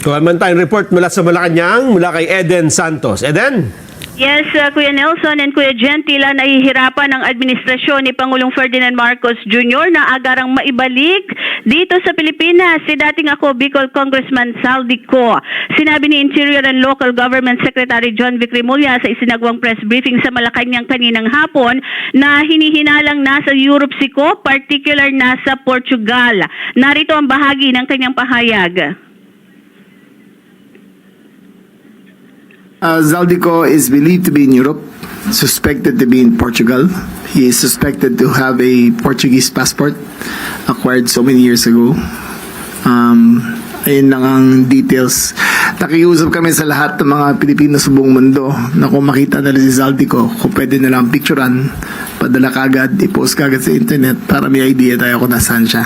Kuha tayong report mula sa Malacanang, mula kay Eden Santos. Eden? Yes, Kuya Nelson and Kuya Jen, tila nahihirapan ang administrasyon ni Pangulong Ferdinand Marcos Jr. na agarang maibalik dito sa Pilipinas si dating ako Bicol Congressman Saldico. Sinabi ni Interior and Local Government Secretary John Vic Remulla sa isinagawang press briefing sa Malacanang kaninang hapon na hinihinalang nasa Europe si Ko, particular nasa Portugal. Narito ang bahagi ng kanyang pahayag. Zaldico is believed to be in Europe, suspected to be in Portugal. He is suspected to have a Portuguese passport acquired so many years ago. Ayun lang ang details. Nakiusap kami sa lahat ng mga Pilipino sa buong mundo na kung makita nila si Zaldico, kung pwede nilang picturean, padala kagad, i-post kagad sa internet para may idea tayo kung nasaan siya.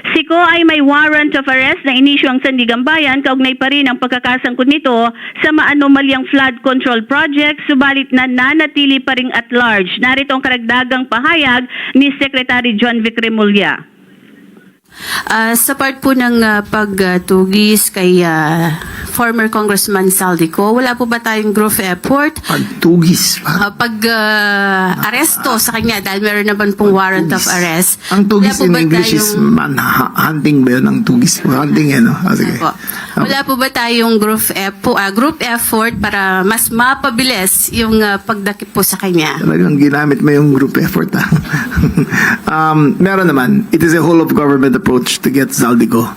Si Ko ay may warrant of arrest na inisyu ang Sandigang Bayan, kaugnay pa rin ang pagkakasangkot nito sa maanomalyang flood control project, subalit nananatili pa rin at large. Narito ang karagdagang pahayag ni Secretary John Vic Remulla. Sa part po ng pagtugis kay former Congressman Saldico, wala po ba tayong group effort? Pagtugis pa? Aresto sa kanya dahil meron naman pong warrant of arrest. Ang tugis Wala po in ba English is hunting ba yun? Ang tugis. Hunting eh, no? Sige. Wala po ba tayong group effort para mas mapabilis yung pagdakip po sa kanya? Talagang ginamit mo yung group effort, ha? Meron naman. It is a whole of government approach to get Zaldico.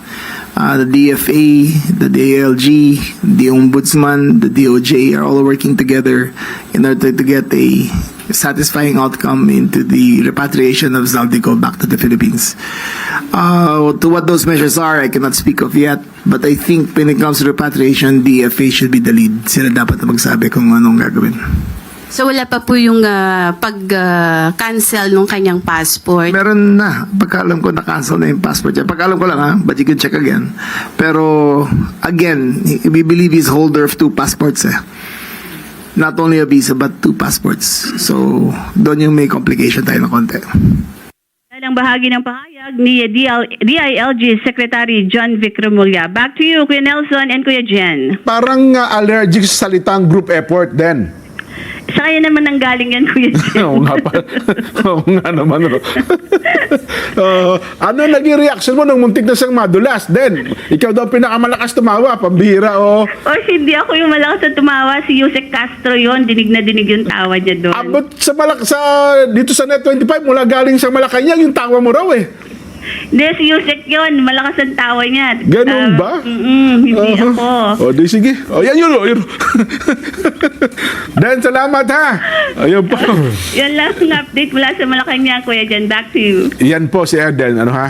The DFA, the DALG, the Ombudsman, the DOJ are all working together in order to get a satisfying outcome into the repatriation of Zaldico back to the Philippines. To what those measures are, I cannot speak of yet, but I think when it comes to repatriation, DFA should be the lead. Sila dapat na magsabi kung anong gagawin. So wala pa po yung pag-cancel nung kanyang passport? Meron na. Pagkaalam ko, na-cancel na yung passport niya. Pagkaalam ko lang, ha? But you can check again. Pero, again, we believe he's holder of 2 passports, eh. Not only a visa, but 2 passports. So, doon yung may complication tayo na konti. Ang bahagi ng pahayag ni DILG Secretary John Vic Remulla. Back to you, Kuya Nelson and Kuya Jen. Parang allergic sa salitang group effort din. Sa kanya naman ang galing yan, Kuya Jen. Oo nga pa. Oo nga naman. Ano naging reaction mo nung muntik na siyang madulas? Then, ikaw daw pinakamalakas tumawa, pambihira o... O hindi ako yung malakas na tumawa, si Yusek Castro yon, dinig na dinig yung tawa niya doon. Abot dito sa Net 25, mula galing sa Malacanang, yung tawa mo raw eh. Hindi, si Yusek yun, malakas ang tawa niya. Ganun ba? Hindi ako. O, di sige. O, yan yun. Yun. Dan, salamat ha. Ayun po. Yan lang ang update mula sa Malacanang, Kuya Jen. Back to you. Yan po si Eden. Ano ha?